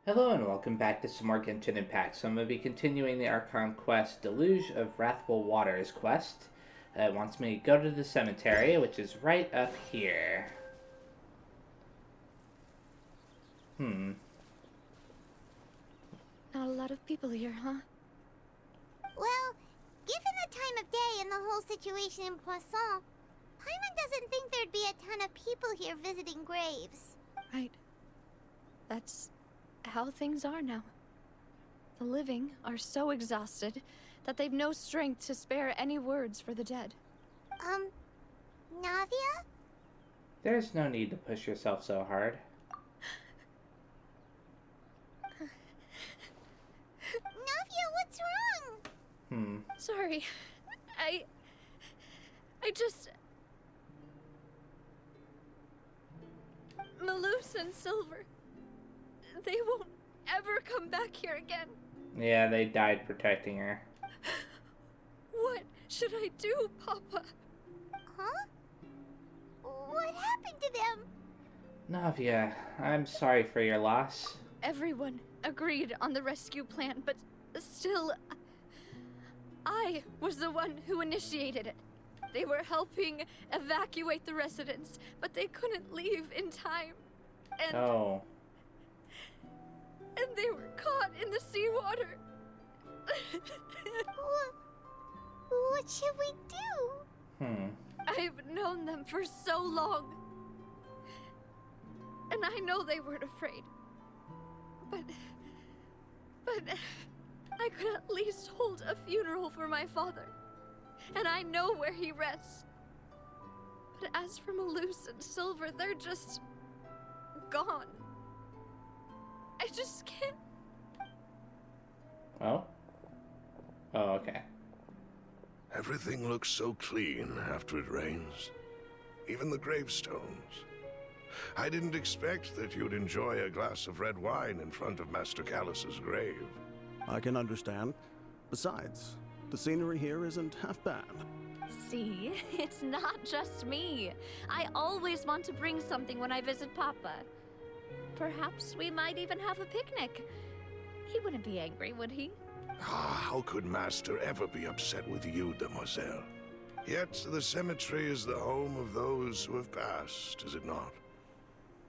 Hello and welcome back to some more Genshin Impact. So I'm going to be continuing the Archon Quest Deluge of Wrathful Waters quest. It wants me to go to the cemetery, which is right up here. Not a lot of people here, huh? Well, given the time of day and the whole situation in Poisson, Paimon doesn't think there'd be a ton of people here visiting graves. Right. That's how things are now. The living are so exhausted that they've no strength to spare any words for the dead. Navia? There's no need to push yourself so hard. Navia, what's wrong? Sorry. I just... Malus and Silver. They won't ever come back here again. Yeah, they died protecting her. What should I do, Papa? Huh? What happened to them? Navia, I'm sorry for your loss. Everyone agreed on the rescue plan, but still, I was the one who initiated it. They were helping evacuate the residents, but they couldn't leave in time. And, Oh. and they were caught in the seawater. What should we do? I've known them for so long. And I know they weren't afraid. But I could at least hold a funeral for my father. And I know where he rests. But as for Malus and Silver, they're just gone. I just can't. Oh? Oh, okay. Everything looks so clean after it rains. Even the gravestones. I didn't expect that you'd enjoy a glass of red wine in front of Master Callus's grave. I can understand. Besides, the scenery here isn't half bad. See, it's not just me. I always want to bring something when I visit Papa. Perhaps we might even have a picnic. He wouldn't be angry, would he? How could Master ever be upset with you, demoiselle? Yet the cemetery is the home of those who have passed, is it not?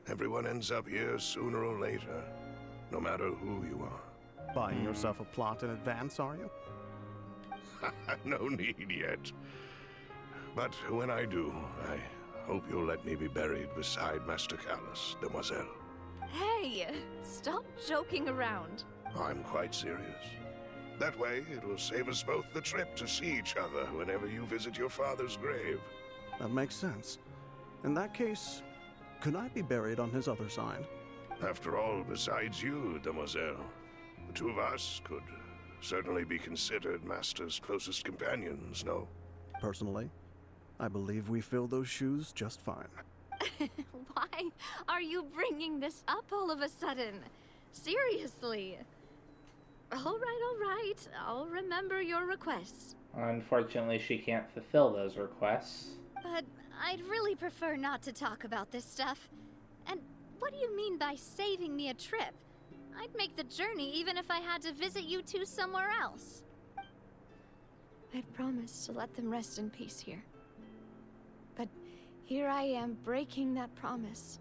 Everyone ends up here sooner or later, no matter who you are. Buying yourself a plot in advance, are you? No need yet. But when I do, I hope you'll let me be buried beside Master Callus, demoiselle. Hey, stop joking around. I'm quite serious. That way, it will save us both the trip to see each other whenever you visit your father's grave. That makes sense. In that case, could I be buried on his other side? After all, besides you, demoiselle, the two of us could certainly be considered Master's closest companions, no? Personally, I believe we fill those shoes just fine. Why are you bringing this up all of a sudden? Seriously. All right. I'll remember your requests. Unfortunately, she can't fulfill those requests. But I'd really prefer not to talk about this stuff. And what do you mean by saving me a trip? I'd make the journey even if I had to visit you two somewhere else. I'd promised to let them rest in peace here. But here I am breaking that promise.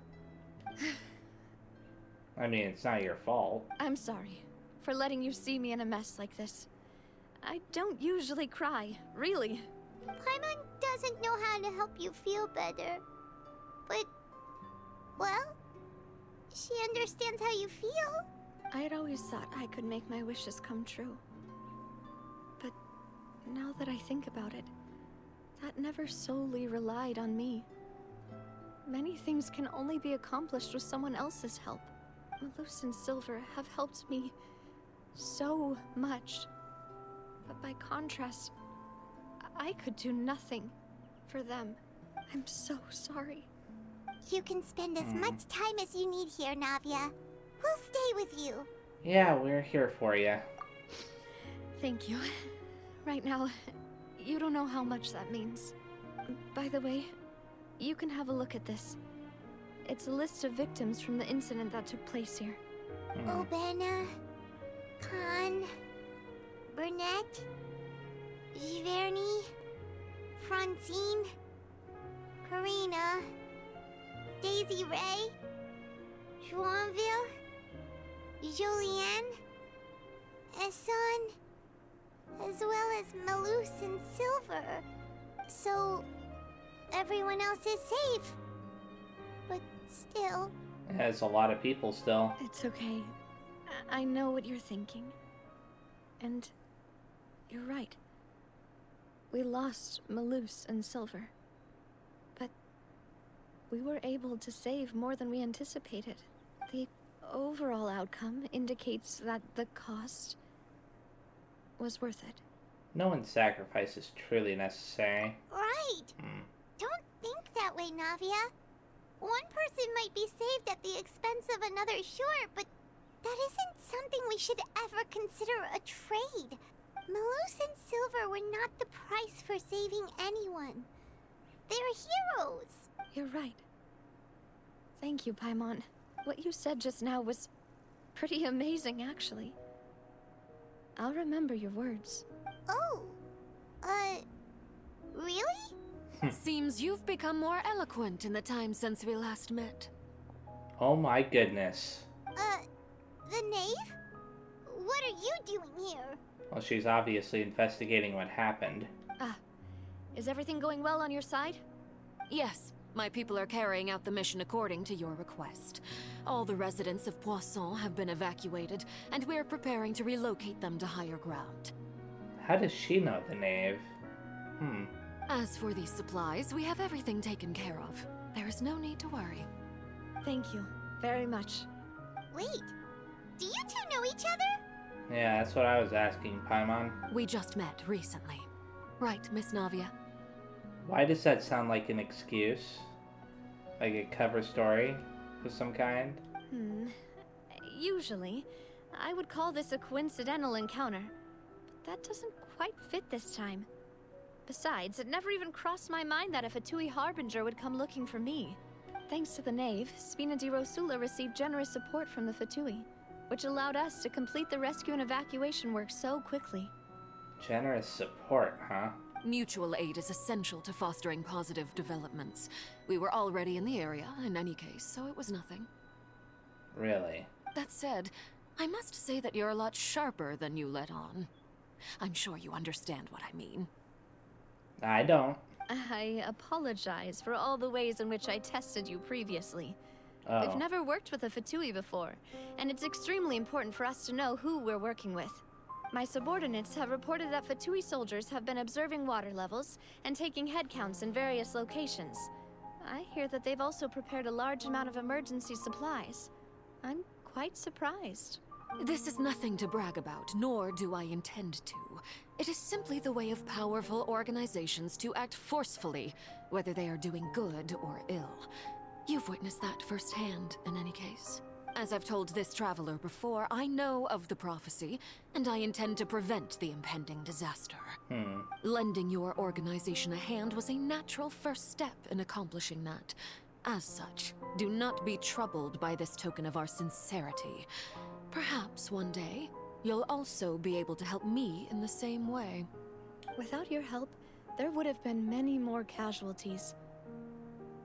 I mean, it's not your fault. I'm sorry for letting you see me in a mess like this. I don't usually cry, really. Paimon doesn't know how to help you feel better. But, well, she understands how you feel. I'd always thought I could make my wishes come true. But now that I think about it, that never solely relied on me. Many things can only be accomplished with someone else's help. Malus and Silver have helped me so much. But by contrast, I could do nothing for them. I'm so sorry. You can spend as much time as you need here, Navia. We'll stay with you. Yeah, we're here for you. Thank you. Right now, you don't know how much that means. By the way, you can have a look at this. It's a list of victims from the incident that took place here. Obena, Khan, Burnett, Giverny, Francine, Karina, Daisy Ray, Joinville, Julianne, Esson, as well as Malus and Silver. So, everyone else is safe. But still... There's a lot of people still. It's okay. I know what you're thinking. And you're right. We lost Malus and Silver. But we were able to save more than we anticipated. The overall outcome indicates that the cost was worth it. No one's sacrifice is truly necessary. Right! Don't think that way, Navia. One person might be saved at the expense of another, sure, but that isn't something we should ever consider a trade. Malus and Silver were not the price for saving anyone. They're heroes. You're right. Thank you, Paimon. What you said just now was pretty amazing, actually. I'll remember your words. Oh, really? Seems you've become more eloquent in the time since we last met. Oh my goodness. The knave? What are you doing here? Well, she's obviously investigating what happened. Is everything going well on your side? Yes, my people are carrying out the mission according to your request. All the residents of Poisson have been evacuated, and we're preparing to relocate them to higher ground. How does she know the knave? As for these supplies, we have everything taken care of. There is no need to worry. Thank you very much. Wait, do you two know each other? Yeah, that's what I was asking, Paimon. We just met recently. Right, Miss Navia? Why does that sound like an excuse? Like a cover story of some kind? Usually, I would call this a coincidental encounter. But that doesn't quite fit this time. Besides, it never even crossed my mind that a Fatui Harbinger would come looking for me. Thanks to the Knave, Spina di Rosula received generous support from the Fatui, which allowed us to complete the rescue and evacuation work so quickly. Generous support, huh? Mutual aid is essential to fostering positive developments. We were already in the area, in any case, so it was nothing. Really? That said, I must say that you're a lot sharper than you let on. I'm sure you understand what I mean. I don't. I apologize for all the ways in which I tested you previously. Oh. We've never worked with a Fatui before, and it's extremely important for us to know who we're working with. My subordinates have reported that Fatui soldiers have been observing water levels and taking head counts in various locations. I hear that they've also prepared a large amount of emergency supplies. I'm quite surprised. This is nothing to brag about, nor do I intend to. It is simply the way of powerful organizations to act forcefully, whether they are doing good or ill. You've witnessed that firsthand, in any case. As I've told this traveler before, I know of the prophecy, and I intend to prevent the impending disaster. Lending your organization a hand was a natural first step in accomplishing that. As such, do not be troubled by this token of our sincerity. Perhaps one day, you'll also be able to help me in the same way. Without your help, there would have been many more casualties.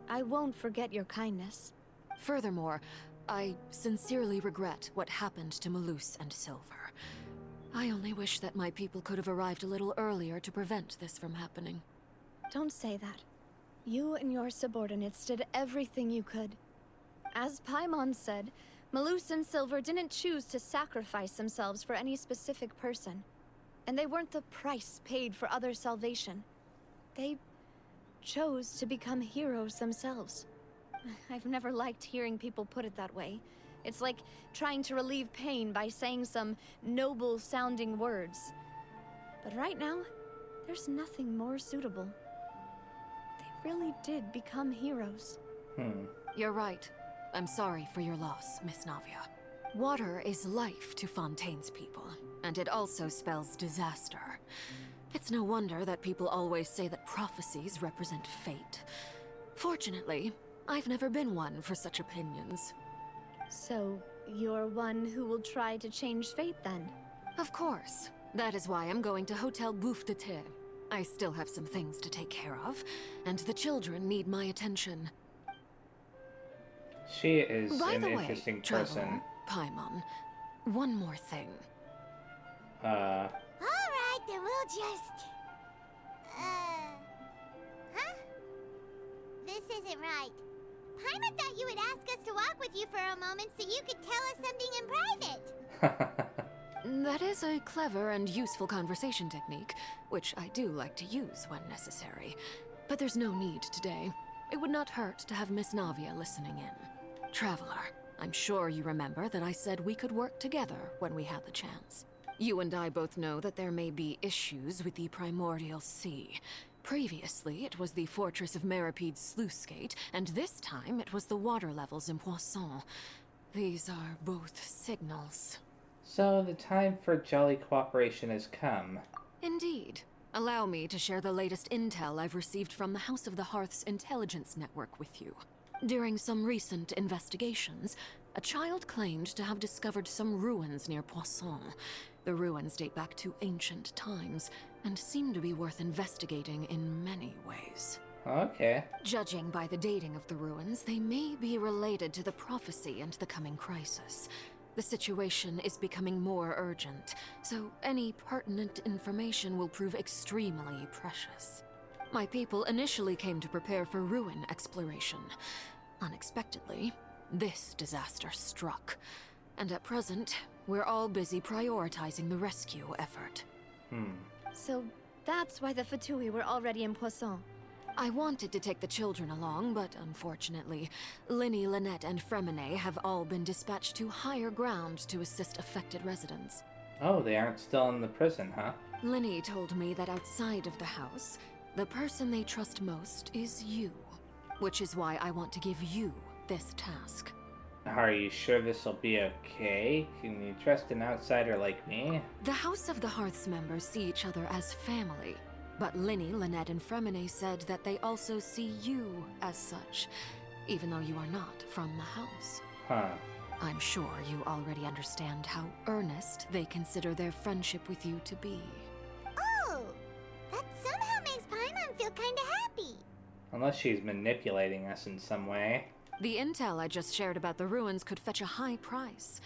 I won't forget your kindness. Furthermore, I sincerely regret what happened to Malus and Silver. I only wish that my people could have arrived a little earlier to prevent this from happening. Don't say that. You and your subordinates did everything you could. As Paimon said, Malus and Silver didn't choose to sacrifice themselves for any specific person. And they weren't the price paid for other salvation. They chose to become heroes themselves. I've never liked hearing people put it that way. It's like trying to relieve pain by saying some noble-sounding words. But right now, there's nothing more suitable. They really did become heroes. You're right. I'm sorry for your loss, Miss Navia. Water is life to Fontaine's people, and it also spells disaster. It's no wonder that people always say that prophecies represent fate. Fortunately, I've never been one for such opinions. So, You're one who will try to change fate, then? Of course. That is why I'm going to Hotel Bouffe de Thé. I still have some things to take care of, and the children need my attention. She is By an the way, interesting Traveler, person. Paimon, one more thing. Alright, then we'll just... Huh? This isn't right. Paimon thought you would ask us to walk with you for a moment so you could tell us something in private. That is a clever and useful conversation technique, which I do like to use when necessary. But there's no need today. It would not hurt to have Miss Navia listening in. Traveler, I'm sure you remember that I said we could work together when we had the chance. You and I both know that there may be issues with the Primordial Sea. Previously, it was the fortress of Meripede's sluice gate, and this time it was the water levels in Poisson. These are both signals. So the time for jolly cooperation has come. Indeed. Allow me to share the latest intel I've received from the House of the Hearth's intelligence network with you. During some recent investigations, a child claimed to have discovered some ruins near Poisson. The ruins date back to ancient times, and seem to be worth investigating in many ways. Okay. Judging by the dating of the ruins, they may be related to the prophecy and the coming crisis. The situation is becoming more urgent, so any pertinent information will prove extremely precious. My people initially came to prepare for ruin exploration. Unexpectedly, this disaster struck, and at present, we're all busy prioritizing the rescue effort. So that's why the Fatui were already in Poisson. I wanted to take the children along, but unfortunately, Linny, Lynette, and Fremine have all been dispatched to higher ground to assist affected residents. Oh, they aren't still in the prison, huh? Linny told me that outside of the house, the person they trust most is you, which is why I want to give you this task. Are you sure this will be okay? Can you trust an outsider like me? The House of the Hearth's members see each other as family, but Linny, Lynette, and Fremine said that they also see you as such, even though you are not from the house. Huh. I'm sure you already understand how earnest they consider their friendship with you to be. Oh, that somehow makes Paimon feel kinda happy. Unless she's manipulating us in some way. The intel I just shared about the ruins could fetch a high price.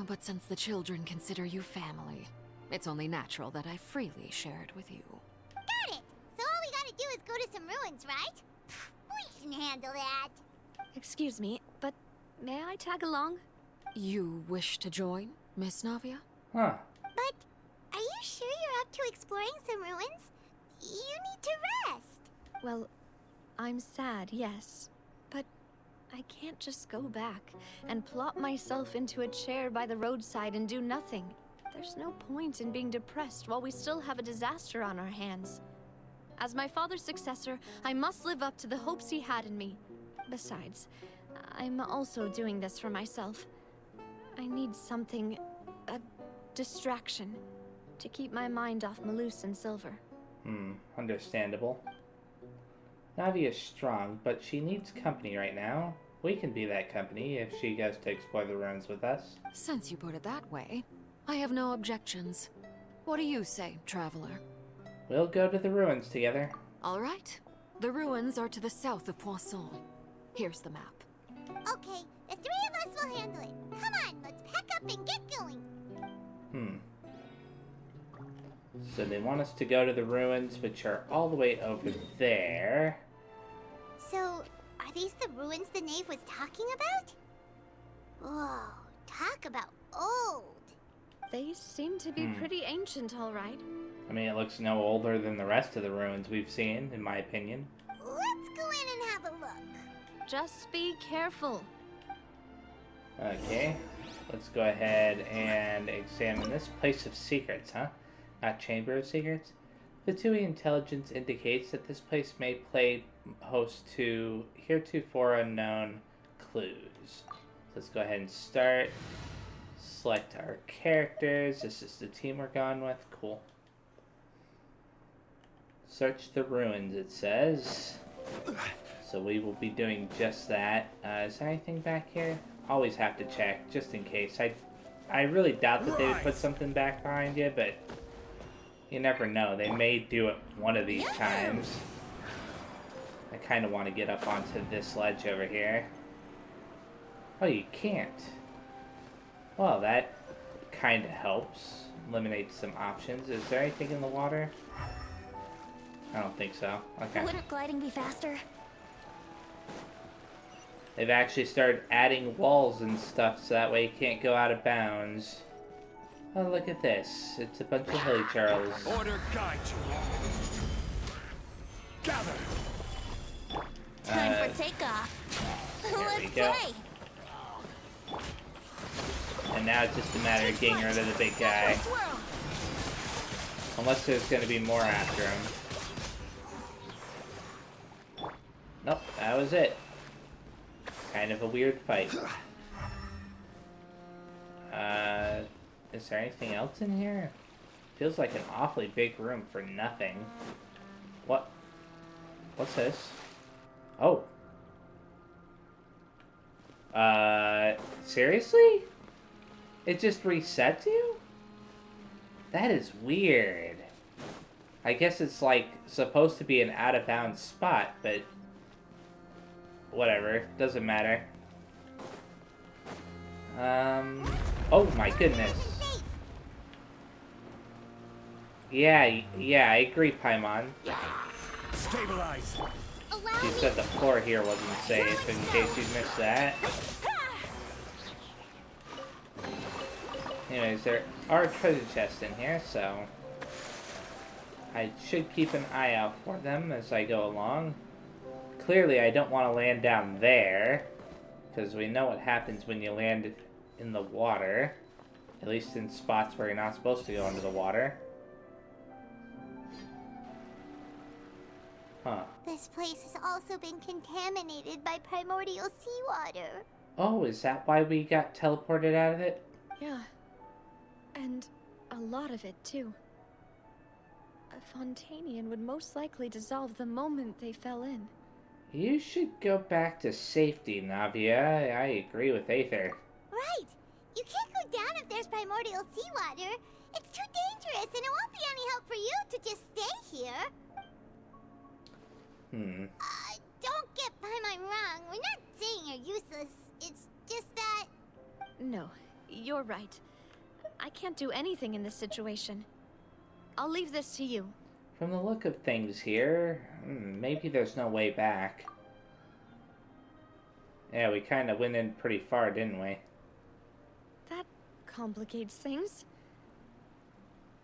But since the children consider you family, it's only natural that I freely share it with you. Got it! So all we gotta do is go to some ruins, right? We can handle that. Excuse me, but may I tag along? You wish to join, Miss Navia? Huh. But are you sure you're up to exploring some ruins? You need to rest. Well, I'm sad, yes. But I can't just go back and plop myself into a chair by the roadside and do nothing. There's no point in being depressed while we still have a disaster on our hands. As my father's successor, I must live up to the hopes he had in me. Besides, I'm also doing this for myself. I need something, a distraction, to keep my mind off Malus and Silver. Understandable. Navia's strong, but she needs company right now. We can be that company if she goes to explore the ruins with us. Since you put it that way, I have no objections. What do you say, Traveler? We'll go to the ruins together. All right. The ruins are to the south of Poisson. Here's the map. Okay, the three of us will handle it. Come on, let's pack up and get going. So they want us to go to the ruins, which are all the way over there. So, are these the ruins the knave was talking about? Whoa, talk about old. They seem to be pretty ancient, all right. I mean, it looks no older than the rest of the ruins we've seen, in my opinion. Let's go in and have a look. Just be careful. Okay, let's go ahead and examine this place of secrets, huh? Not Chamber of Secrets. Fatui intelligence indicates that this place may play host to heretofore unknown clues. So let's go ahead and start. Select our characters. This is the team we're going with. Cool. Search the ruins, it says. So we will be doing just that. Is there anything back here? always have to check, just in case. I really doubt that they would put something back behind you, but you never know. They may do it one of these times. I kind of want to get up onto this ledge over here. Oh, you can't. Well, that kind of helps. Eliminate some options. Is there anything in the water? I don't think so. Okay. Wouldn't gliding be faster? They've actually started adding walls and stuff so that way you can't go out of bounds. Oh, look at this. It's a bunch of hilly charles. Order guide you. Gather. Time for takeoff. There Let's we go. play. And now it's just a matter of getting rid of the big guy. Unless there's going to be more after him. Nope, that was it. Kind of a weird fight. Is there anything else in here? Feels like an awfully big room for nothing. What? What's this? Oh. Seriously? It just resets you? That is weird. I guess it's like supposed to be an out-of-bounds spot, but whatever, doesn't matter. Oh my goodness. Yeah, I agree, Paimon. Stabilize. She said the floor here wasn't safe, in case you missed that. Anyways, there are treasure chests in here, so I should keep an eye out for them as I go along. Clearly, I don't want to land down there, because we know what happens when you land in the water. At least in spots where you're not supposed to go into the water. Huh. This place has also been contaminated by primordial seawater. Oh, is that why we got teleported out of it? Yeah. And a lot of it, too. A Fontanian would most likely dissolve the moment they fell in. You should go back to safety, Navia. I agree with Aether. Right! You can't go down if there's primordial seawater. It's too dangerous, and it won't be any help for you to just stay here. Don't get Paimon wrong. We're not saying you're useless. It's just that... No, you're right. I can't do anything in this situation. I'll leave this to you. From the look of things here, maybe there's no way back. Yeah, we kind of went in pretty far, didn't we? That complicates things.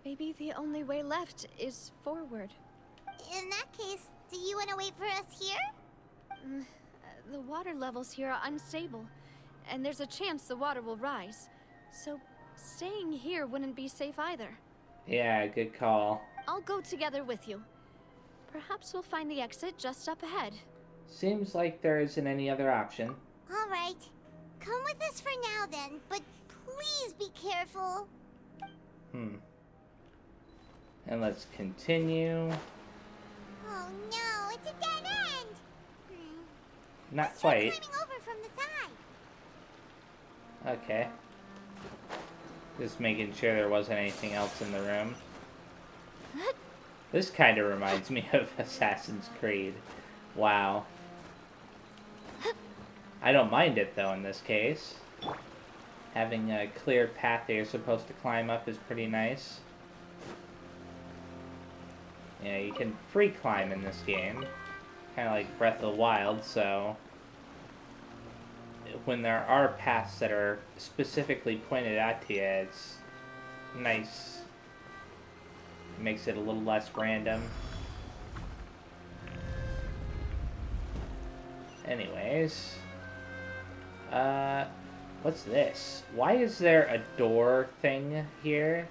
Maybe the only way left is forward. In that case, do you want to wait for us here? The water levels here are unstable, and there's a chance the water will rise. So, staying here wouldn't be safe either. Yeah, good call. I'll go together with you. Perhaps we'll find the exit just up ahead. Seems like there isn't any other option. All right. Come with us for now then, but please be careful. And let's continue. Oh no, it's a dead end! Not Let's try quite. climbing over from the side. Okay. Just making sure there wasn't anything else in the room. This kind of reminds me of Assassin's Creed. Wow. I don't mind it though in this case. Having a clear path that you're supposed to climb up is pretty nice. Yeah, you can free climb in this game. Kind of like Breath of the Wild, so when there are paths that are specifically pointed out to you, it's nice. It makes it a little less random. Anyways, what's this? Why is there a door thing here?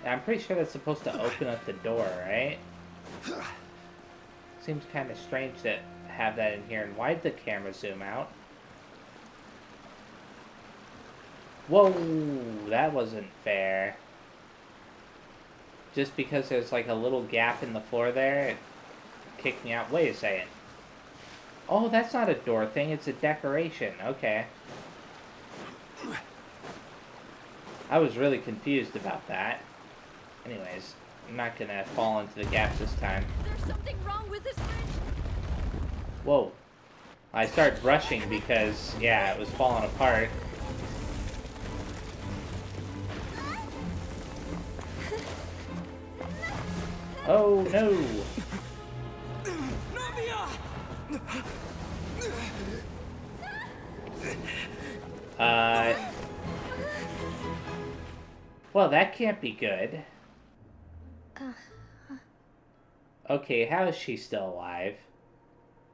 I'm pretty sure that's supposed to open up the door, right? Seems kind of strange to have that in here. And why'd the camera zoom out? Whoa, that wasn't fair. Just because there's like a little gap in the floor there, it kicked me out. Wait a second. Oh, that's not a door thing, it's a decoration. Okay. I was really confused about that. Anyways, I'm not gonna fall into the gaps this time. There's something wrong with this bridge. Whoa. I started rushing because, yeah, it was falling apart. Oh no! Well, that can't be good. Okay, how is she still alive?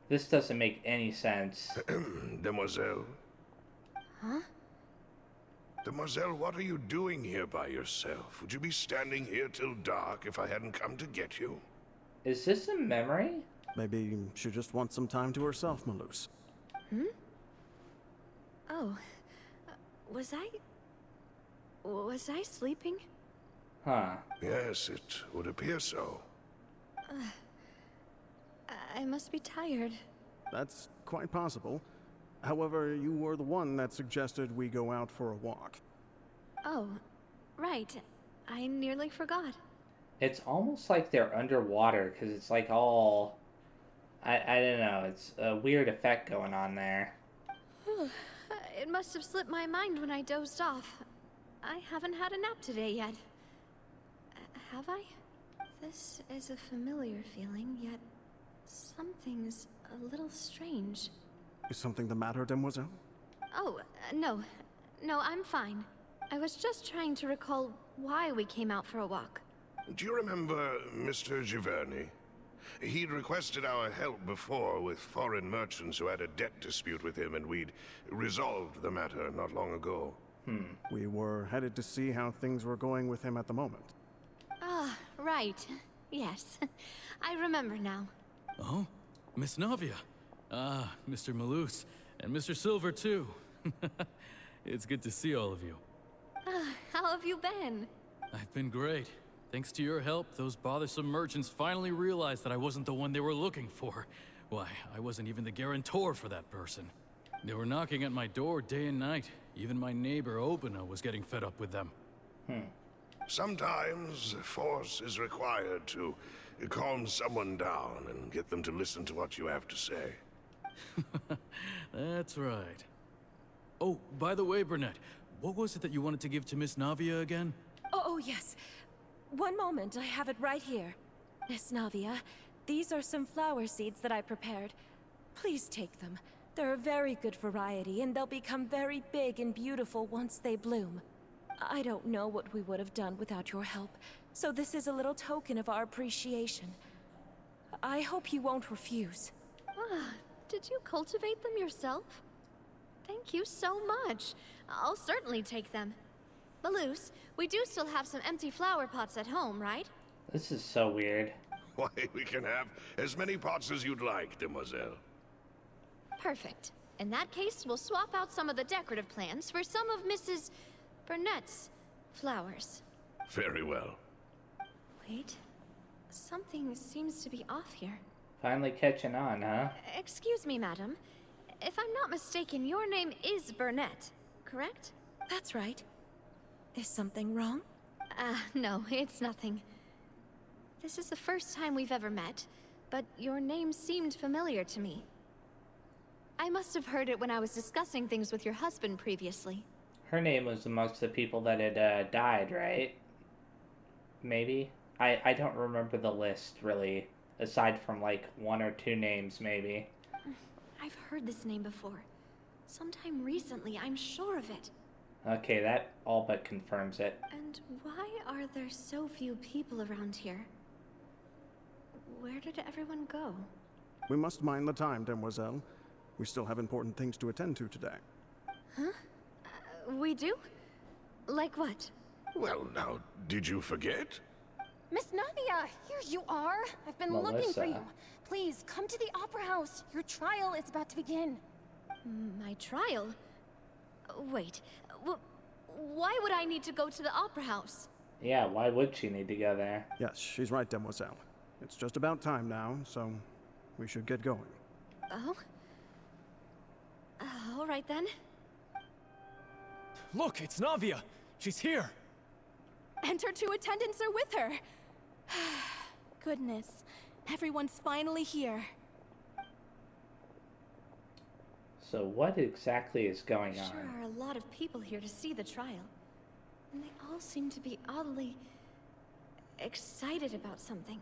This doesn't make any sense. Demoiselle? Huh? Demoiselle, what are you doing here by yourself? Would you be standing here till dark if I hadn't come to get you? Is this a memory? Maybe she just wants some time to herself, Malus. Hmm? Oh. Was I sleeping? Huh. Yes, it would appear so. I must be tired. That's quite possible. However, you were the one that suggested we go out for a walk. Oh, right. I nearly forgot. It's almost like they're underwater, because it's like all... I don't know, it's a weird effect going on there. It must have slipped my mind when I dozed off. I haven't had a nap today yet. Have I? This is a familiar feeling, yet something's a little strange. Is something the matter, Demoiselle? Oh, no. No, I'm fine. I was just trying to recall why we came out for a walk. Do you remember Mr. Giverny? He'd requested our help before with foreign merchants who had a debt dispute with him, and we'd resolved the matter not long ago. We were headed to see how things were going with him at the moment. Ah, right. Yes. I remember now. Oh, Miss Navia. Ah, Mr. Malus. And Mr. Silver, too. It's good to see all of you. How have you been? I've been great. Thanks to your help, those bothersome merchants finally realized that I wasn't the one they were looking for. Why, I wasn't even the guarantor for that person. They were knocking at my door day and night. Even my neighbor, Obina, was getting fed up with them. Sometimes force is required to calm someone down and get them to listen to what you have to say. That's right. Oh, by the way, Burnett, what was it that you wanted to give to Miss Navia again? Oh, yes. One moment, I have it right here. Miss Navia, these are some flower seeds that I prepared. Please take them. They're a very good variety, and they'll become very big and beautiful once they bloom. I don't know what we would have done without your help, so this is a little token of our appreciation. I hope you won't refuse. Did you cultivate them yourself? Thank you so much. I'll certainly take them. Malus, we do still have some empty flower pots at home, right? This is so weird. Why, we can have as many pots as you'd like, Demoiselle. Perfect. In that case, we'll swap out some of the decorative plants for some of Mrs. Burnett's flowers. Very well. Wait. Something seems to be off here. Finally catching on, huh? Excuse me, madam. If I'm not mistaken, your name is Burnett, correct? That's right. Is something wrong? No, it's nothing. This is the first time we've ever met, but your name seemed familiar to me. I must have heard it when I was discussing things with your husband previously. Her name was amongst the people that had died, right? Maybe? I don't remember the list, really. Aside from, like, one or two names, maybe. I've heard this name before. Sometime recently, I'm sure of it. Okay, that all but confirms it. And why are there so few people around here? Where did everyone go? We must mind the time, Demoiselle. We still have important things to attend to today. Huh? We do? Like what? Well, now, did you forget? Miss Navia, here you are. I've been looking for Melissa. you. Please, come to the Opera House. Your trial is about to begin. My trial? Wait, why would I need to go to the Opera House? Yeah, why would she need to go there? Yes, she's right, Demoiselle. It's just about time now, so we should get going. Oh? All right then. Look, it's Navia. She's here! And her two attendants are with her. Goodness, everyone's finally here. So what exactly is going on? Sure are a lot of people here to see the trial. And they all seem to be oddly excited about something.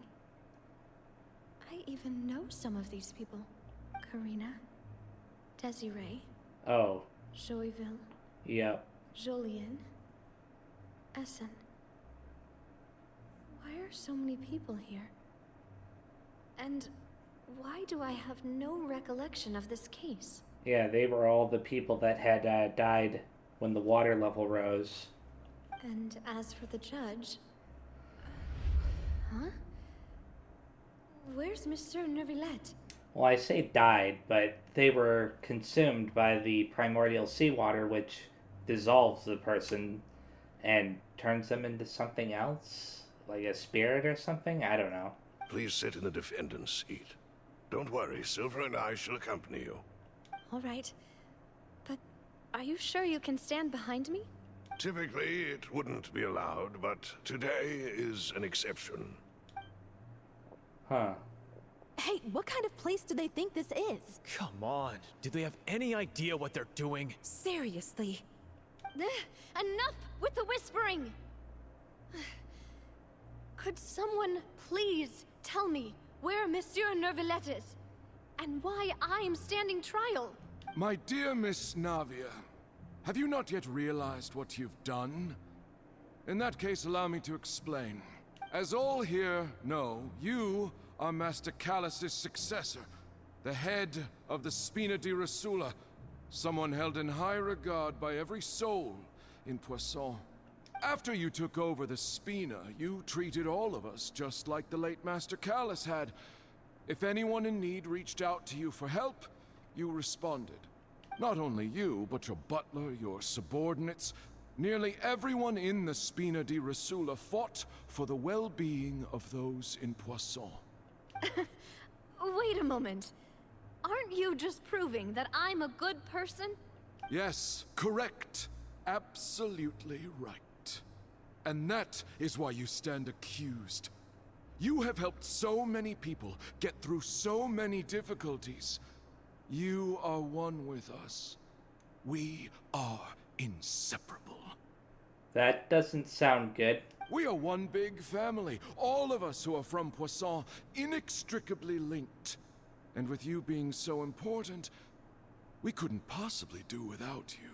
I even know some of these people. Karina, Desiree, Oh, Joyville, yep. Jolien, Essen. Why are so many people here? And why do I have no recollection of this case? Yeah, they were all the people that had died when the water level rose. And as for the judge... Huh? Where's Monsieur Neuvillette? Well, I say died, but they were consumed by the primordial seawater, which dissolves the person and turns them into something else? Like a spirit or something? I don't know. Please sit in the defendant's seat. Don't worry, Silver and I shall accompany you. All right. But are you sure you can stand behind me? Typically, it wouldn't be allowed, but today is an exception. Huh. Hey, what kind of place do they think this is? Come on, do they have any idea what they're doing? Seriously. Enough with the whispering! Could someone please tell me where Monsieur Neuvillette is? And why I'm standing trial? My dear Miss Navia, have you not yet realized what you've done? In that case, allow me to explain. As all here know, you are Master Callus's successor, the head of the Spina di Rasula, someone held in high regard by every soul in Poisson. After you took over the Spina, you treated all of us just like the late Master Callus had. If anyone in need reached out to you for help, you responded. Not only you, but your butler, your subordinates, nearly everyone in the Spina di Rasula fought for the well-being of those in Poisson. Wait a moment. Aren't you just proving that I'm a good person? Yes, correct. Absolutely right. And that is why you stand accused. You have helped so many people get through so many difficulties. You are one with us. We are inseparable. That doesn't sound good. We are one big family, all of us who are from Poisson, inextricably linked. And with you being so important, we couldn't possibly do without you.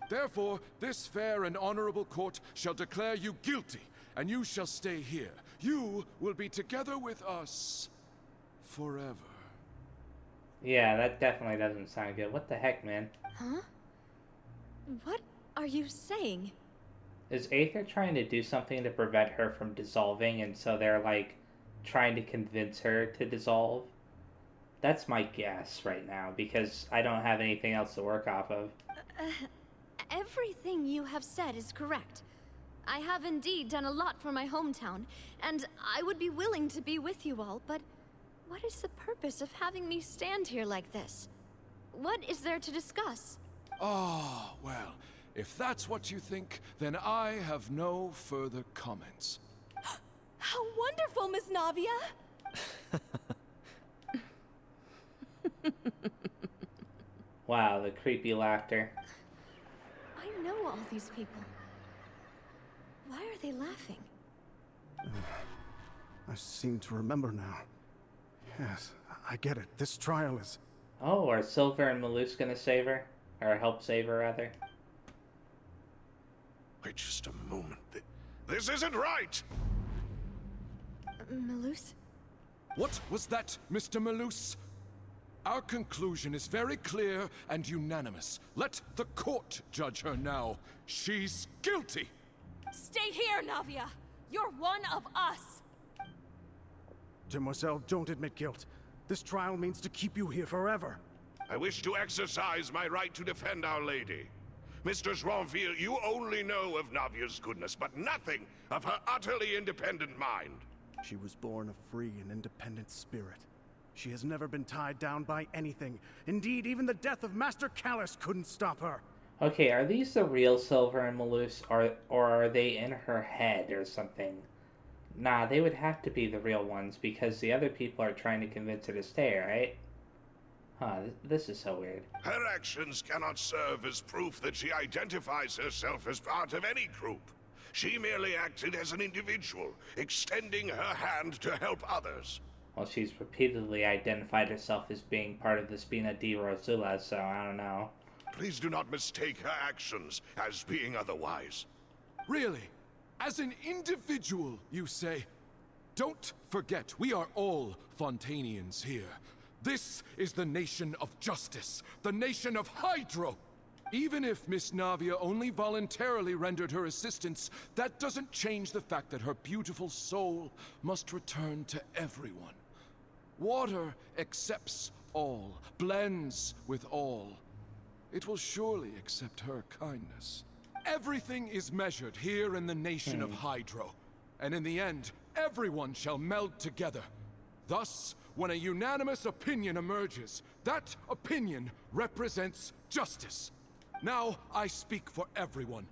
Therefore, this fair and honorable court shall declare you guilty, and you shall stay here. You will be together with us forever. Yeah, that definitely doesn't sound good. What the heck, man? Huh? What are you saying? Is Aether trying to do something to prevent her from dissolving, and so they're, like, trying to convince her to dissolve? That's my guess right now, because I don't have anything else to work off of. Everything you have said is correct. I have indeed done a lot for my hometown, and I would be willing to be with you all, but what is the purpose of having me stand here like this? What is there to discuss? Ah, well, if that's what you think, then I have no further comments. How wonderful, Miss Navia! Wow, the creepy laughter. I know all these people. Why are they laughing? I seem to remember now. Yes, I get it. This trial is... Oh, are Silver and Malus gonna save her? Or help save her, rather? Wait just a moment. This isn't right! Malus? What was that, Mr. Malus? Our conclusion is very clear and unanimous. Let the court judge her now. She's guilty! Stay here, Navia! You're one of us! Demoiselle, don't admit guilt. This trial means to keep you here forever. I wish to exercise my right to defend Our Lady. Mr. Joinville, you only know of Navia's goodness, but nothing of her utterly independent mind. She was born a free and independent spirit. She has never been tied down by anything. Indeed, even the death of Master Callus couldn't stop her. Okay, are these the real Silver and Malus, or are they in her head or something? Nah, they would have to be the real ones because the other people are trying to convince her to stay, right? Huh, this is so weird. Her actions cannot serve as proof that she identifies herself as part of any group. She merely acted as an individual, extending her hand to help others. Well, she's repeatedly identified herself as being part of the Spina di Rosula, so I don't know. Please do not mistake her actions as being otherwise. Really? As an individual, you say? Don't forget, we are all Fontanians here. This is the nation of justice, the nation of Hydro. Even if Miss Navia only voluntarily rendered her assistance, that doesn't change the fact that her beautiful soul must return to everyone. Water accepts all, blends with all. It will surely accept her kindness. Everything is measured here in the nation of Hydro, and in the end, everyone shall meld together. Thus, when a unanimous opinion emerges, that opinion represents justice. Now, I speak for everyone.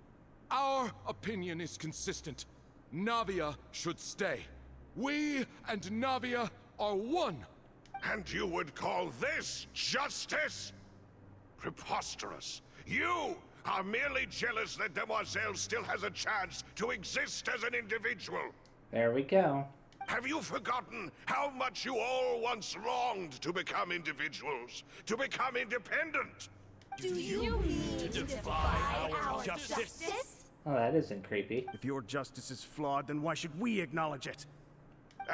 Our opinion is consistent. Navia should stay. We and Navia are one. And you would call this justice? Preposterous. You are merely jealous that Demoiselle still has a chance to exist as an individual. There we go. Have you forgotten how much you all once longed to become individuals, to become independent? Do you mean to defy our justice? Oh, that isn't creepy. If your justice is flawed, then why should we acknowledge it?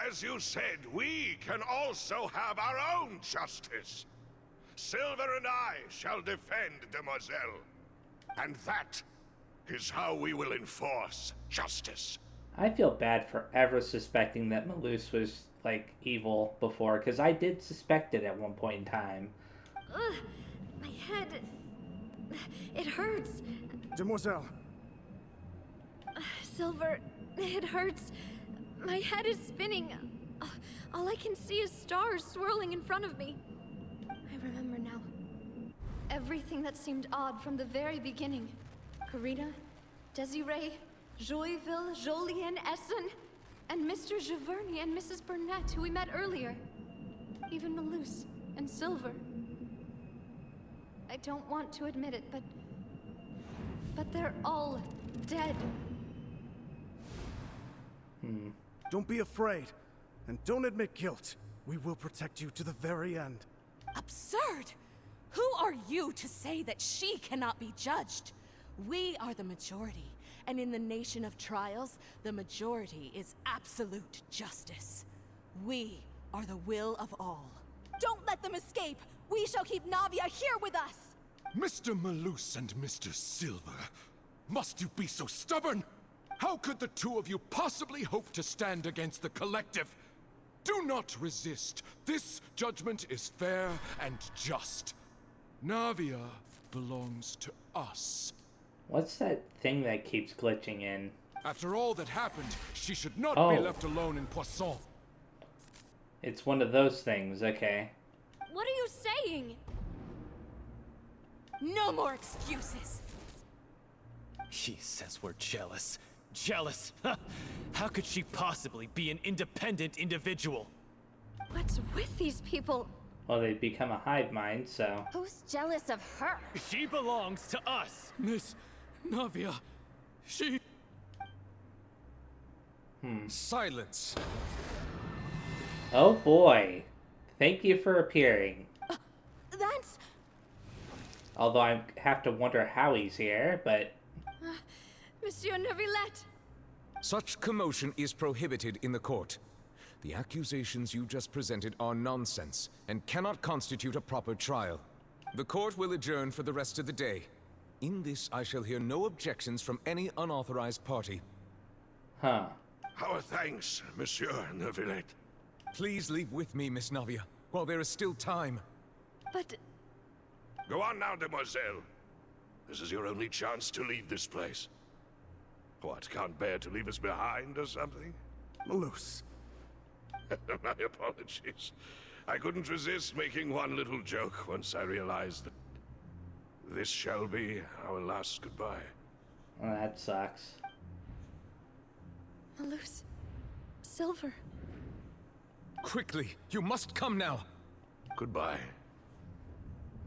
As you said, we can also have our own justice. Silver and I shall defend Demoiselle. And that is how we will enforce justice. I feel bad for ever suspecting that Malus was, like, evil before, because I did suspect it at one point in time. Ugh, my head... It hurts. Demoiselle. Silver, it hurts. My head is spinning. All I can see is stars swirling in front of me. I remember now. Everything that seemed odd from the very beginning. Karina, Desiree, Joyville, Jolien, Essen, and Mr. Giverny and Mrs. Burnett, who we met earlier. Even Malus and Silver. I don't want to admit it, but they're all dead. Don't be afraid, and don't admit guilt. We will protect you to the very end. Absurd! Who are you to say that she cannot be judged? We are the majority, and in the nation of trials, the majority is absolute justice. We are the will of all. Don't let them escape! We shall keep Navia here with us! Mr. Malus and Mr. Silver, must you be so stubborn? How could the two of you possibly hope to stand against the collective? Do not resist. This judgment is fair and just. Navia belongs to us. What's that thing that keeps glitching in? After all that happened, she should not be left alone in Poisson. It's one of those things, okay. What are you saying? No more excuses! She says we're jealous. Jealous? How could she possibly be an independent individual? What's with these people? Well, they've become a hive mind, so... Who's jealous of her? She belongs to us! Miss Navia, she... Silence. Oh boy. Thank you for appearing. That's... Although I have to wonder how he's here, but... Monsieur Neuvillette! Such commotion is prohibited in the court. The accusations you just presented are nonsense, and cannot constitute a proper trial. The court will adjourn for the rest of the day. In this, I shall hear no objections from any unauthorized party. Huh. Our thanks, Monsieur Neuvillette. Please leave with me, Miss Navia, while there is still time. But... Go on now, Demoiselle. This is your only chance to leave this place. What, can't bear to leave us behind or something? Malus. My apologies. I couldn't resist making one little joke once I realized that this shall be our last goodbye. Well, that sucks. Malus. Silver. Quickly, you must come now. Goodbye,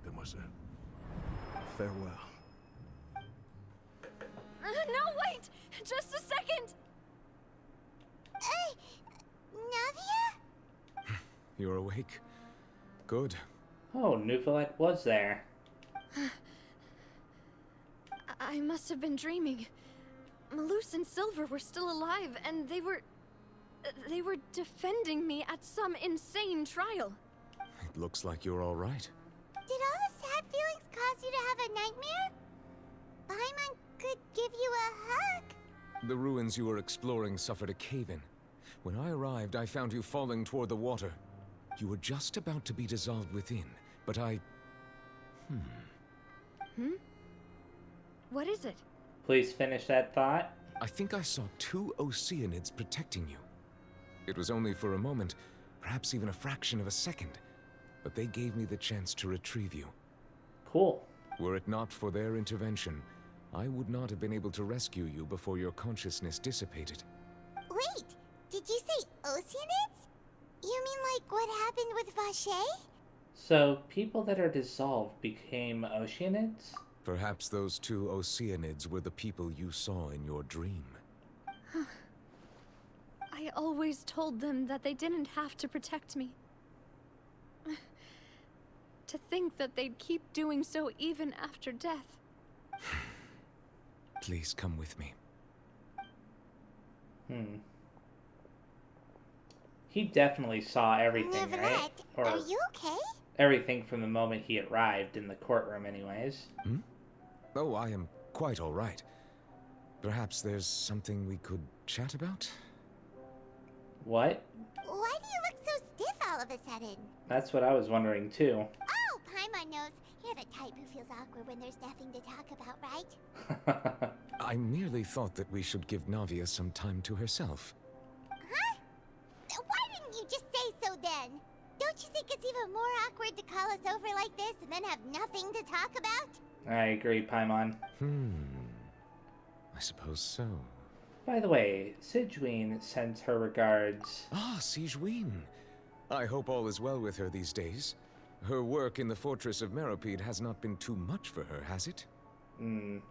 demoiselle. Farewell. No, wait! Just a second! Navia? You're awake. Good. Oh, Neuvillette was there. I must have been dreaming. Malus and Silver were still alive, and they were defending me at some insane trial. It looks like you're all right. Did all the sad feelings cause you to have a nightmare? Paimon could give you a hug. The ruins you were exploring suffered a cave-in. When I arrived, I found you falling toward the water. You were just about to be dissolved within, but I... What is it? Please finish that thought. I think I saw 2 Oceanids protecting you. It was only for a moment, perhaps even a fraction of a second, but they gave me the chance to retrieve you. Cool. Were it not for their intervention, I would not have been able to rescue you before your consciousness dissipated. Wait, did you say Oceanids? You mean like what happened with Vache? So, people that are dissolved became Oceanids? Perhaps those 2 Oceanids were the people you saw in your dream. I always told them that they didn't have to protect me. To think that they'd keep doing so even after death. Please come with me. He definitely saw everything, right? Neuvillette, Or are you okay? everything from the moment he arrived in the courtroom anyways. Oh, I am quite all right. Perhaps there's something we could chat about? What? Why do you look so stiff all of a sudden? That's what I was wondering too. Oh, Paimon knows. You're the type who feels awkward when there's nothing to talk about, right? I merely thought that we should give Navia some time to herself. Huh? Why didn't you just say so then? Don't you think it's even more awkward to call us over like this and then have nothing to talk about? I agree, Paimon. I suppose so. By the way, Sigewinne sends her regards. Ah, Sigewinne. I hope all is well with her these days. Her work in the Fortress of Meropide has not been too much for her, has it? No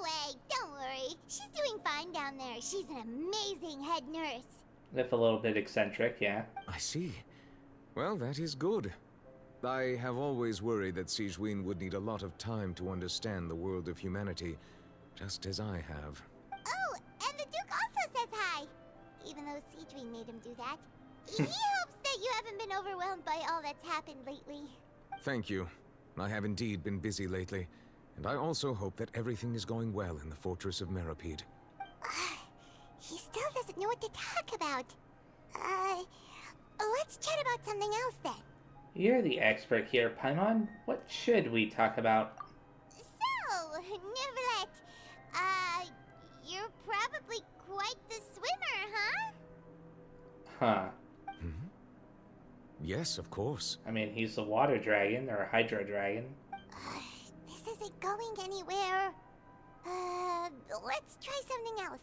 way, don't worry. She's doing fine down there. She's an amazing head nurse. If a little bit eccentric, yeah. I see. Well, that is good. I have always worried that Sigewinne would need a lot of time to understand the world of humanity, just as I have. Oh, and the Duke also says hi. Even though Sigewinne made him do that. He hopes that you haven't been overwhelmed by all that's happened lately. Thank you. I have indeed been busy lately, and I also hope that everything is going well in the Fortress of Meropide. He still doesn't know what to talk about. Let's chat about something else then. You're the expert here, Paimon. What should we talk about? So, Neuvillette, you're probably quite the swimmer, huh? Huh. Yes, of course. I mean, he's the water dragon, or a hydro dragon. This isn't going anywhere. Let's try something else.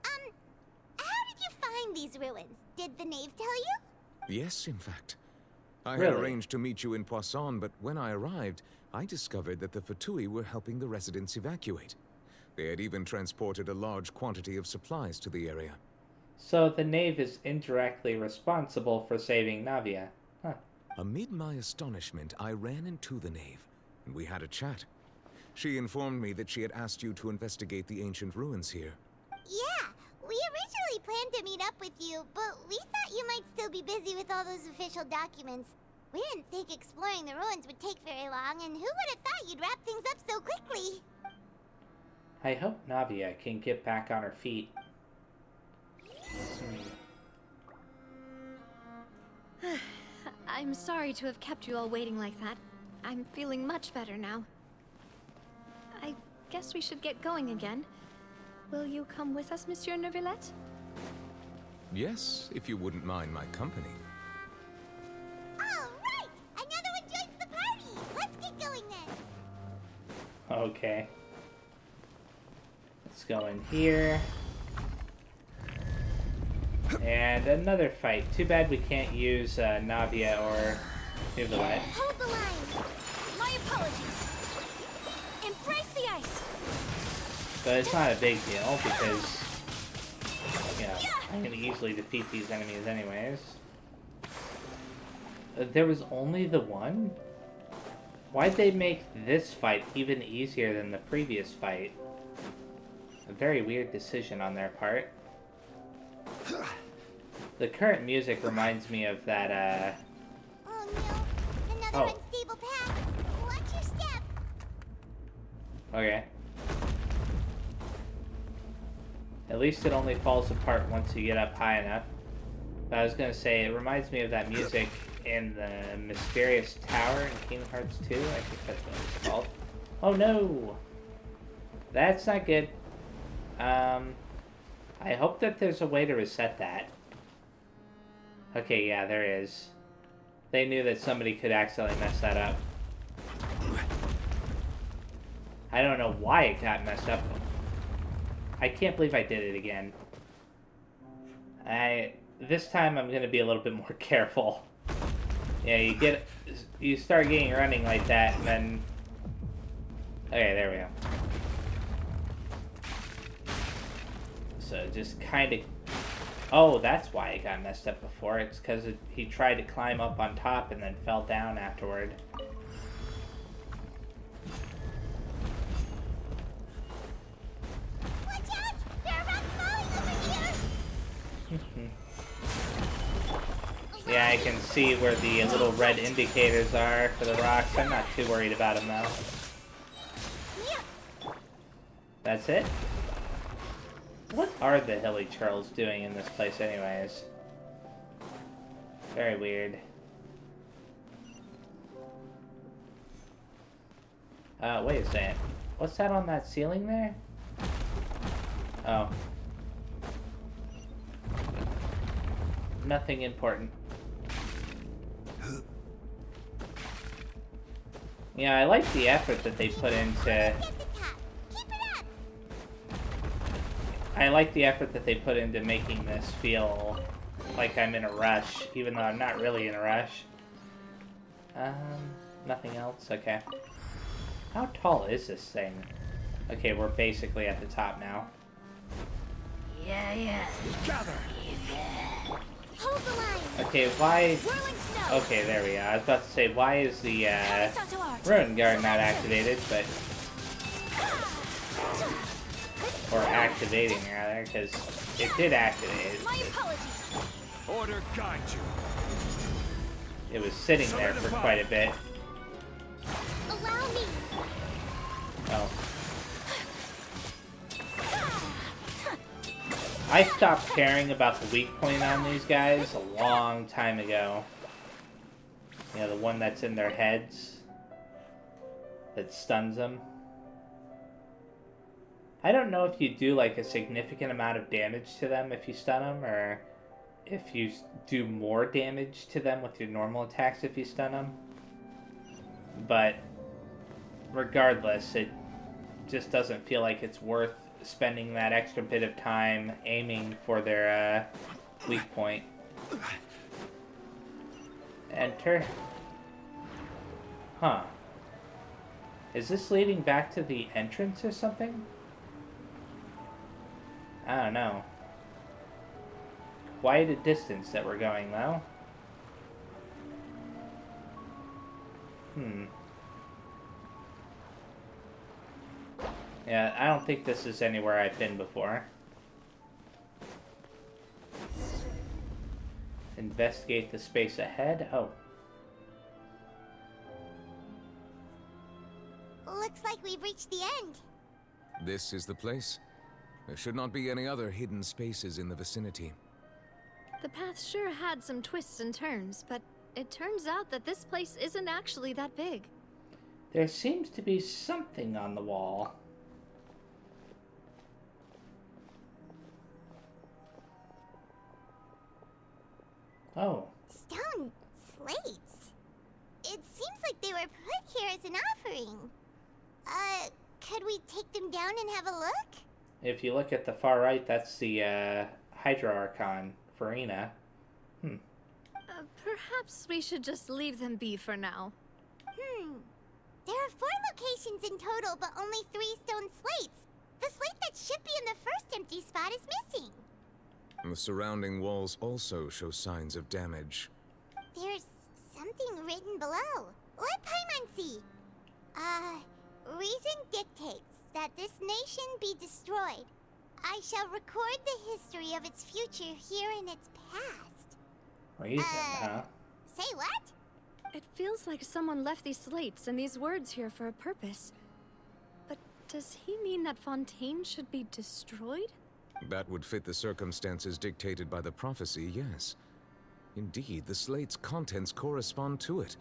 How did you find these ruins? Did the knave tell you? Yes, in fact. I had Really? arranged to meet you in Poisson, but when I arrived, I discovered that the Fatui were helping the residents evacuate. They had even transported a large quantity of supplies to the area. So the knave is indirectly responsible for saving Navia. Huh. Amid my astonishment, I ran into the knave, and we had a chat. She informed me that she had asked you to investigate the ancient ruins here. Yeah, we originally planned to meet up with you, but we thought you might still be busy with all those official documents. We didn't think exploring the ruins would take very long, and who would have thought you'd wrap things up so quickly? I hope Navia can get back on her feet. I'm sorry to have kept you all waiting like that. I'm feeling much better now. I guess we should get going again. Will you come with us, Monsieur Neuvillette? Yes, if you wouldn't mind my company. All right! Another one joins the party! Let's get going then! Okay. Let's go in here. And another fight. Too bad we can't use Navia or Nuvolette. Hold the line. My apologies. Embrace the ice. But it's not a big deal because, you know, I'm going to easily defeat these enemies anyways. There was only the one? Why'd they make this fight even easier than the previous fight? A very weird decision on their part. The current music reminds me of that, Oh no, another unstable path. Watch your step. Okay. At least it only falls apart once you get up high enough. But I was gonna say, it reminds me of that music in the Mysterious Tower in Kingdom Hearts 2. I think that's what it's called. Oh no! That's not good. I hope that there's a way to reset that. Okay, yeah, there is. They knew that somebody could accidentally mess that up. I don't know why it got messed up. I can't believe I did it again. This time I'm gonna be a little bit more careful. Yeah, you start getting running like that, and then... Okay, there we go. So just kind of... Oh, that's why it got messed up before. It's because he tried to climb up on top and then fell down afterward. Watch out! There are rocks falling over here! Yeah, I can see where the little red indicators are for the rocks. I'm not too worried about them, though. That's it? What are the hilly churls doing in this place anyways? Very weird. Wait a second. What's that on that ceiling there? Oh. Nothing important. Yeah, I like the effort that they put into... I like the effort that they put into making this feel like I'm in a rush, even though I'm not really in a rush. Nothing else? Okay. How tall is this thing? Okay, we're basically at the top now. Yeah. Gather. Hold the line. Okay, why... Whirling snow. Okay, there we go. I was about to say, why is the, Ruin Guard not activated, but... Or activating, rather, because it did activate. My apologies. Order guide you. It was sitting there for quite a bit. Allow me. Oh. I stopped caring about the weak point on these guys a long time ago. You know, the one that's in their heads that stuns them. I don't know if you do like a significant amount of damage to them if you stun them, or if you do more damage to them with your normal attacks if you stun them. But regardless, it just doesn't feel like it's worth spending that extra bit of time aiming for their weak point. Enter. Huh. Is this leading back to the entrance or something? I don't know. Quite a distance that we're going, though. Yeah, I don't think this is anywhere I've been before. Investigate the space ahead. Oh. Looks like we've reached the end. This is the place. There should not be any other hidden spaces in the vicinity. The path sure had some twists and turns, but it turns out that this place isn't actually that big. There seems to be something on the wall. Oh. Stone slates. It seems like they were put here as an offering. Should we take them down and have a look? If you look at the far right, that's the Hydro Archon, Farina. Perhaps we should just leave them be for now. There are 4 locations in total, but only 3 stone slates. The slate that should be in the first empty spot is missing. The surrounding walls also show signs of damage. There's something written below. Let Paimon see. Reason dictates that this nation be destroyed. I shall record the history of its future here in its past. Reason, huh? Say what? It feels like someone left these slates and these words here for a purpose. But does he mean that Fontaine should be destroyed? That would fit the circumstances dictated by the prophecy, yes. Indeed, the slate's contents correspond to it.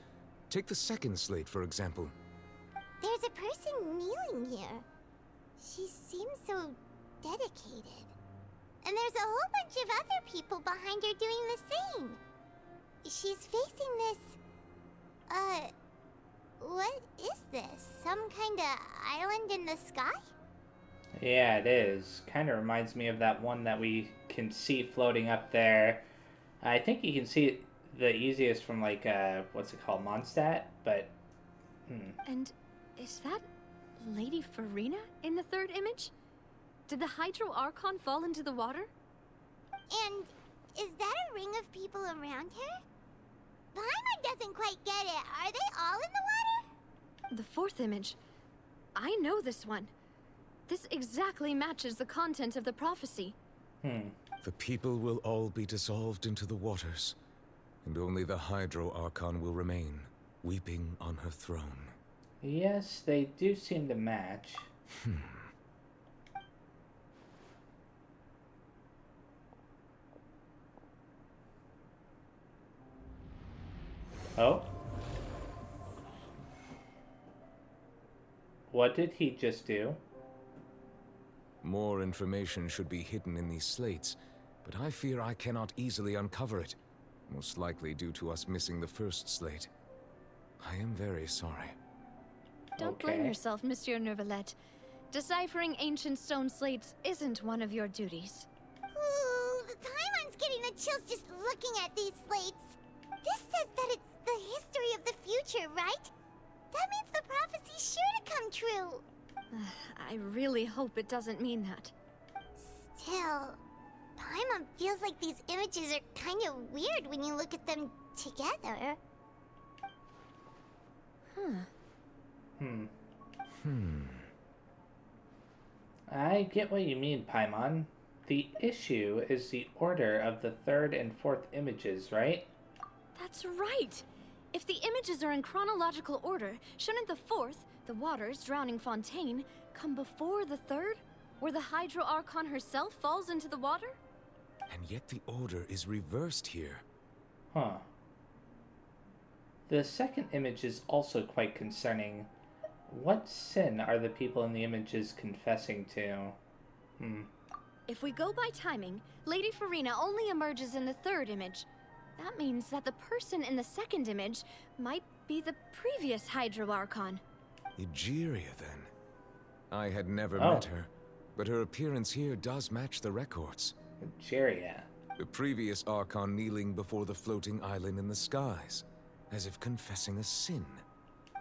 Take the second slate, for example. There's a person kneeling here. She seems so dedicated. And there's a whole bunch of other people behind her doing the same. She's facing this... what is this? Some kind of island in the sky? Yeah, it is. Kind of reminds me of that one that we can see floating up there. I think you can see it the easiest from, like, what's it called, Mondstadt, but... And is that Lady Farina in the third image? Did the Hydro Archon fall into the water? And is that a ring of people around her? Paimon doesn't quite get it. Are they all in the water? The fourth image. I know this one. This exactly matches the content of the prophecy. The people will all be dissolved into the waters, and only the Hydro Archon will remain, weeping on her throne. Yes, they do seem to match. Oh? What did he just do? More information should be hidden in these slates, but I fear I cannot easily uncover it. Most likely due to us missing the first slate. I am very sorry. Don't blame yourself, Monsieur Neuvillette. Deciphering ancient stone slates isn't one of your duties. Ooh, Paimon's getting the chills just looking at these slates. This says that it's the history of the future, right? That means the prophecy's sure to come true. I really hope it doesn't mean that. Still, Paimon feels like these images are kind of weird when you look at them together. I get what you mean, Paimon. The issue is the order of the third and fourth images, right? That's right! If the images are in chronological order, shouldn't the fourth, the waters drowning Fontaine, come before the third, where the Hydro Archon herself falls into the water? And yet the order is reversed here. Huh. The second image is also quite concerning. What sin are the people in the images confessing to? If we go by timing, Lady Farina only emerges in the third image. That means that the person in the second image might be the previous Hydro Archon. Egeria, then. I had never met her, but her appearance here does match the records. Egeria. The previous Archon kneeling before the floating island in the skies, as if confessing a sin.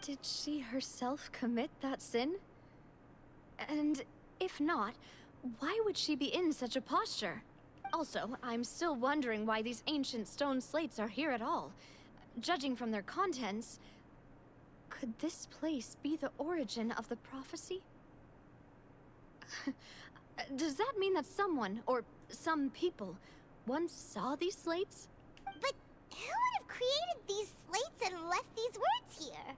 Did she herself commit that sin? And if not, why would she be in such a posture? Also, I'm still wondering why these ancient stone slates are here at all. Judging from their contents, could this place be the origin of the prophecy? Does that mean that someone, or some people, once saw these slates? But who would have created these slates and left these words here?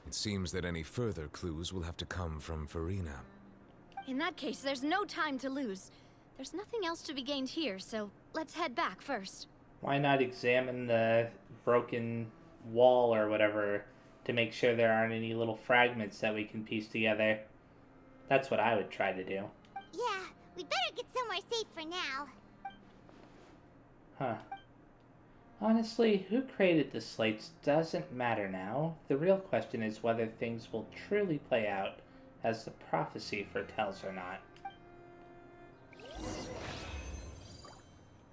It seems that any further clues will have to come from Farina. In that case, there's no time to lose. There's nothing else to be gained here, so let's head back first. Why not examine the broken wall or whatever to make sure there aren't any little fragments that we can piece together? That's what I would try to do. Yeah, we'd better get somewhere safe for now. Honestly, who created the slates doesn't matter now. The real question is whether things will truly play out as the prophecy foretells or not.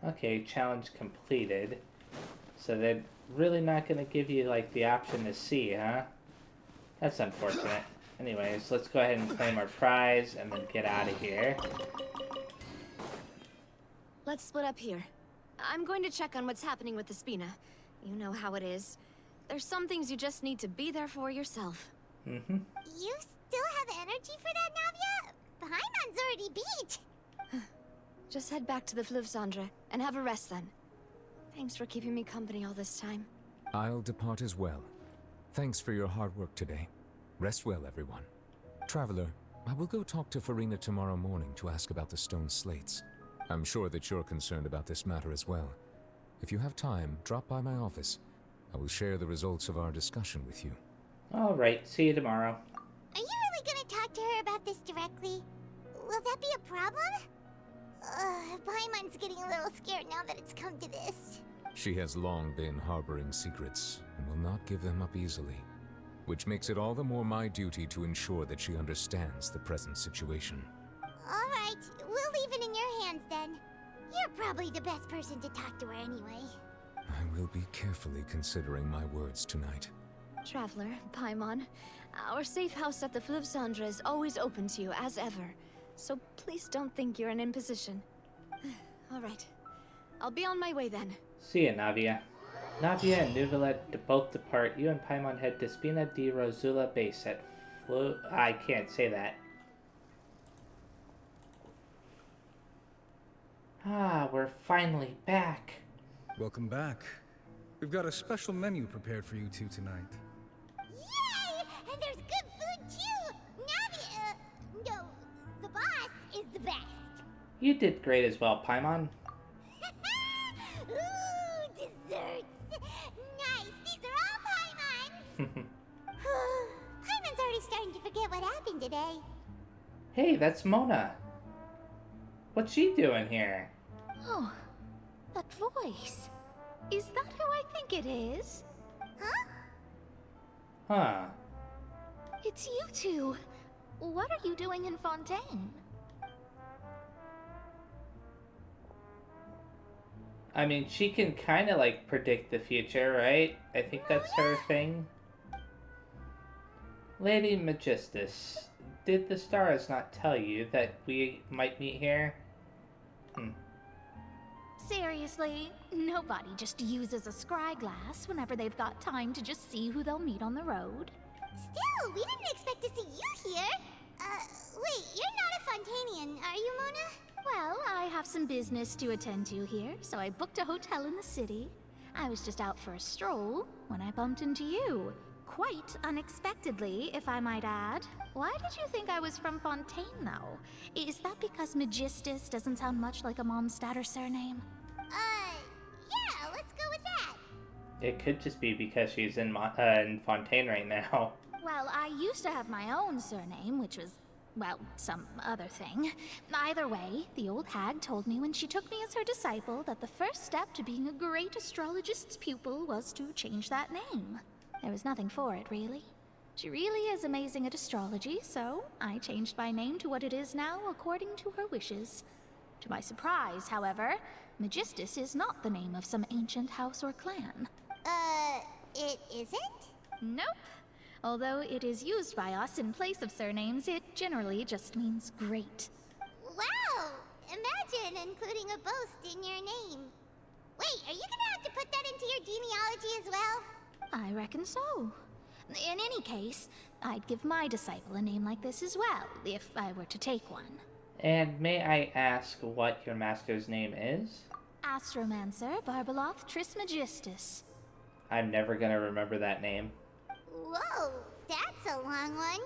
Okay, challenge completed. So they're really not going to give you, like, the option to see, huh? That's unfortunate. Anyways, let's go ahead and claim our prize and then get out of here. Let's split up here. I'm going to check on what's happening with the Spina. You know how it is. There's some things you just need to be there for yourself. You still have energy for that, Navia? Paimon's already beat! Just head back to the Fluvsandre and have a rest then. Thanks for keeping me company all this time. I'll depart as well. Thanks for your hard work today. Rest well, everyone. Traveler, I will go talk to Farina tomorrow morning to ask about the stone slates. I'm sure that you're concerned about this matter as well. If you have time, drop by my office. I will share the results of our discussion with you. Alright, see you tomorrow. Are you really gonna talk to her about this directly? Will that be a problem? Paimon's getting a little scared now that it's come to this. She has long been harboring secrets and will not give them up easily, which makes it all the more my duty to ensure that she understands the present situation. Alright, we'll leave it in your hands then. You're probably the best person to talk to her anyway. I will be carefully considering my words tonight. Traveler, Paimon, our safe house at the Fluvsandre is always open to you as ever. So please don't think you're an imposition. Alright. I'll be on my way then. See ya, Navia. Navia and Nuvalet both depart. You and Paimon head to Spina di Rosula base at I can't say that. Ah, we're finally back. Welcome back. We've got a special menu prepared for you two tonight. Yay! And there's good food too! Navia, no, the boss is the best. You did great as well, Paimon. Ooh, desserts! Nice, these are all Paimon's! Paimon's already starting to forget what happened today. Hey, that's Mona. What's she doing here? Oh, that voice. Is that who I think it is? Huh. It's you two. What are you doing in Fontaine? I mean, she can kind of, like, predict the future, right? I think that's her thing. Lady Magistus, did the stars not tell you that we might meet here? Seriously, nobody just uses a scryglass whenever they've got time to just see who they'll meet on the road. Still, we didn't expect to see you here. Wait, you're not a Fontanian, are you, Mona? Well, I have some business to attend to here, so I booked a hotel in the city. I was just out for a stroll when I bumped into you. Quite unexpectedly, if I might add. Why did you think I was from Fontaine, though? Is that because Magistus doesn't sound much like a Mondstatter surname? Yeah, let's go with that. It could just be because she's in Fontaine right now. Well, I used to have my own surname, which was, well, some other thing. Either way, the old hag told me when she took me as her disciple that the first step to being a great astrologist's pupil was to change that name. There was nothing for it, really. She really is amazing at astrology, so I changed my name to what it is now according to her wishes. To my surprise, however, Magistus is not the name of some ancient house or clan. It isn't? Nope. Although it is used by us in place of surnames, it generally just means great. Wow! Imagine including a boast in your name. Wait, are you gonna have to put that into your genealogy as well? I reckon so. In any case, I'd give my disciple a name like this as well, if I were to take one. And may I ask what your master's name is? Astromancer Barbeloth Trismegistus. I'm never gonna remember that name. Whoa, that's a long one.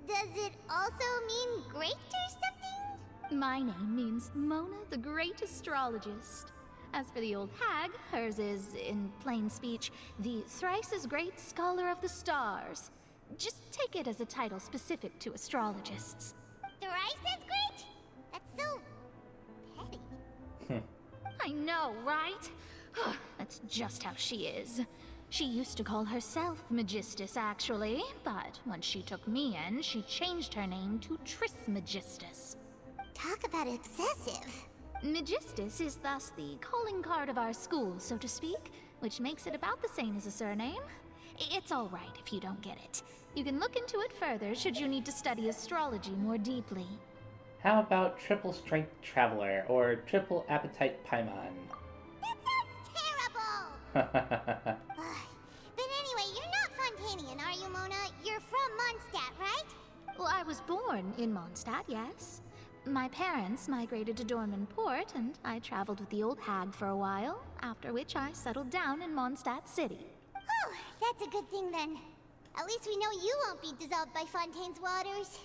Does it also mean great or something? My name means Mona the Great Astrologist. As for the old hag, hers is, in plain speech, the thrice-as-great Scholar of the Stars. Just take it as a title specific to astrologists. Thrice as great? That's so petty. I know, right? That's just how she is. She used to call herself Magistus, actually, but once she took me in, she changed her name to Trismegistus. Talk about excessive. Magistus is thus the calling card of our school, so to speak, which makes it about the same as a surname. It's all right if you don't get it. You can look into it further should you need to study astrology more deeply. How about Triple Strength Traveler or Triple Appetite Paimon? That sounds terrible! But anyway, you're not Fontanian, are you, Mona? You're from Mondstadt, right? Well, I was born in Mondstadt, yes. My parents migrated to Dorman Port, and I traveled with the old hag for a while, after which I settled down in Mondstadt City. Oh, that's a good thing then. At least we know you won't be dissolved by Fontaine's waters.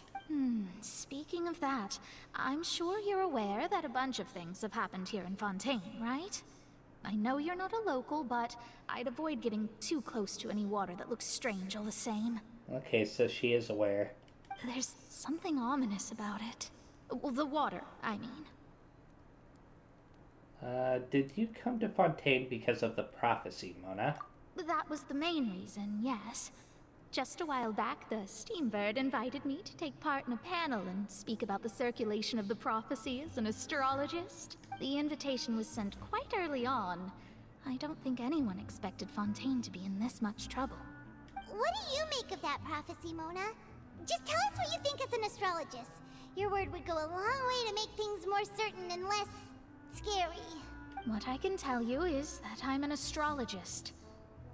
Speaking of that, I'm sure you're aware that a bunch of things have happened here in Fontaine, right? I know you're not a local, but I'd avoid getting too close to any water that looks strange all the same. Okay, so she is aware. There's something ominous about it. Well, the water, I mean. Did you come to Fontaine because of the prophecy, Mona? That was the main reason, yes. Just a while back, the Steambird invited me to take part in a panel and speak about the circulation of the prophecy as an astrologist. The invitation was sent quite early on. I don't think anyone expected Fontaine to be in this much trouble. What do you make of that prophecy, Mona? Just tell us what you think as an astrologist. Your word would go a long way to make things more certain and less scary. What I can tell you is that I'm an astrologist,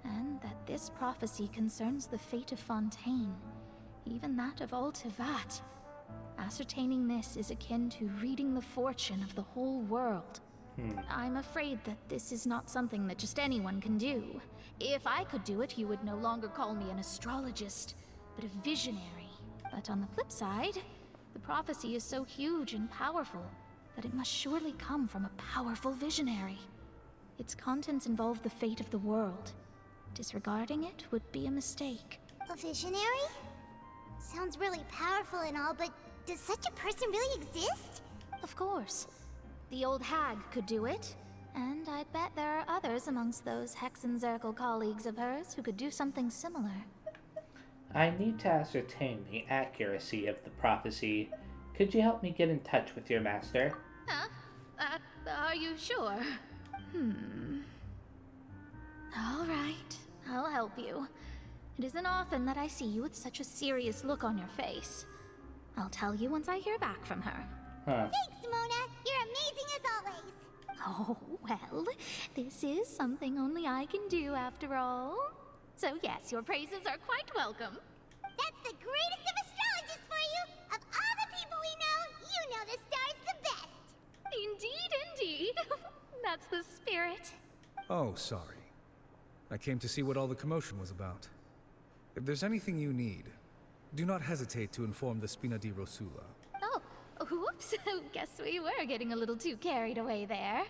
and that this prophecy concerns the fate of Fontaine, even that of Altivat. Ascertaining this is akin to reading the fortune of the whole world. I'm afraid that this is not something that just anyone can do. If I could do it, you would no longer call me an astrologist, but a visionary. But on the flip side, the prophecy is so huge and powerful that it must surely come from a powerful visionary. Its contents involve the fate of the world. Disregarding it would be a mistake. A visionary? Sounds really powerful and all, but does such a person really exist? Of course. The old hag could do it, and I'd bet there are others amongst those Hexenzirkel colleagues of hers who could do something similar. I need to ascertain the accuracy of the prophecy. Could you help me get in touch with your master? Huh? Are you sure? All right, I'll help you. It isn't often that I see you with such a serious look on your face. I'll tell you once I hear back from her. Thanks, Mona. You're amazing as always. Oh, well, this is something only I can do after all. So yes, your praises are quite welcome. That's the greatest of astrologists for you! Of all the people we know, you know the star's the best! Indeed, indeed. That's the spirit. Oh, sorry. I came to see what all the commotion was about. If there's anything you need, do not hesitate to inform the Spina di Rosula. Oh, whoops. Guess we were getting a little too carried away there.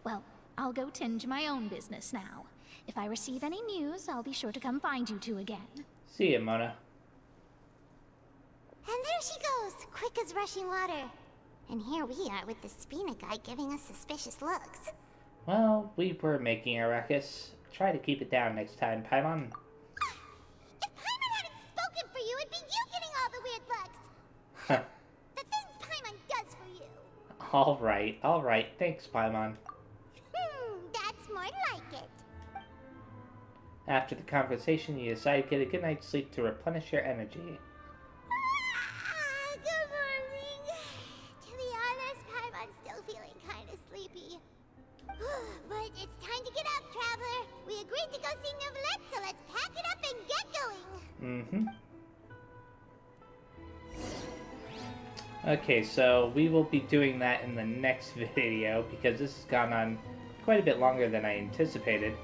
Well, I'll go tend to my own business now. If I receive any news, I'll be sure to come find you two again. See ya, Mona. And there she goes, quick as rushing water. And here we are with the Spina guy giving us suspicious looks. Well, we were making a ruckus. Try to keep it down next time, Paimon. If Paimon hadn't spoken for you, it'd be you getting all the weird looks. The things Paimon does for you. Alright. Thanks, Paimon. That's more like it. After the conversation, you decide to get a good night's sleep to replenish your energy. Good morning. To be honest, Paimon's still feeling kind of sleepy. But it's time to get up, Traveler. We agreed to go see Novelette, so let's pack it up and get going. Okay, so we will be doing that in the next video because this has gone on quite a bit longer than I anticipated.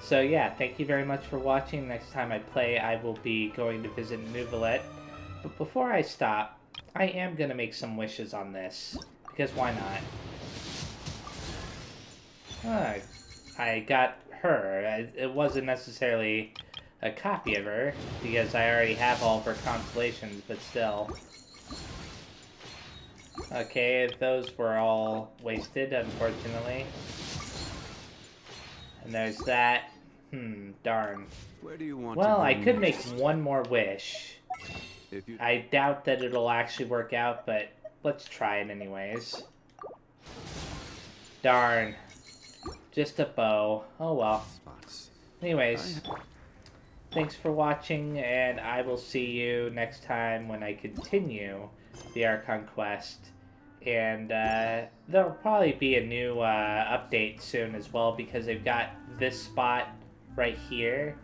So yeah, thank you very much for watching. Next time I play, I will be going to visit Novelette. But before I stop, I am going to make some wishes on this, because why not? I got her. It wasn't necessarily a copy of her, because I already have all of her constellations, but still. Okay, those were all wasted, unfortunately. And there's that. Darn. Where do you want well, to I go could make next? one more wish. If you... I doubt that it'll actually work out, but let's try it anyways. Darn. Just a bow. Oh well. Anyways, thanks for watching, and I will see you next time when I continue the Archon Quest. And there'll probably be a new update soon as well, because they've got this spot right here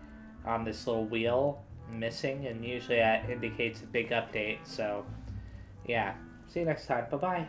on this little wheel missing, and usually that indicates a big update. So yeah, see you next time. Bye bye.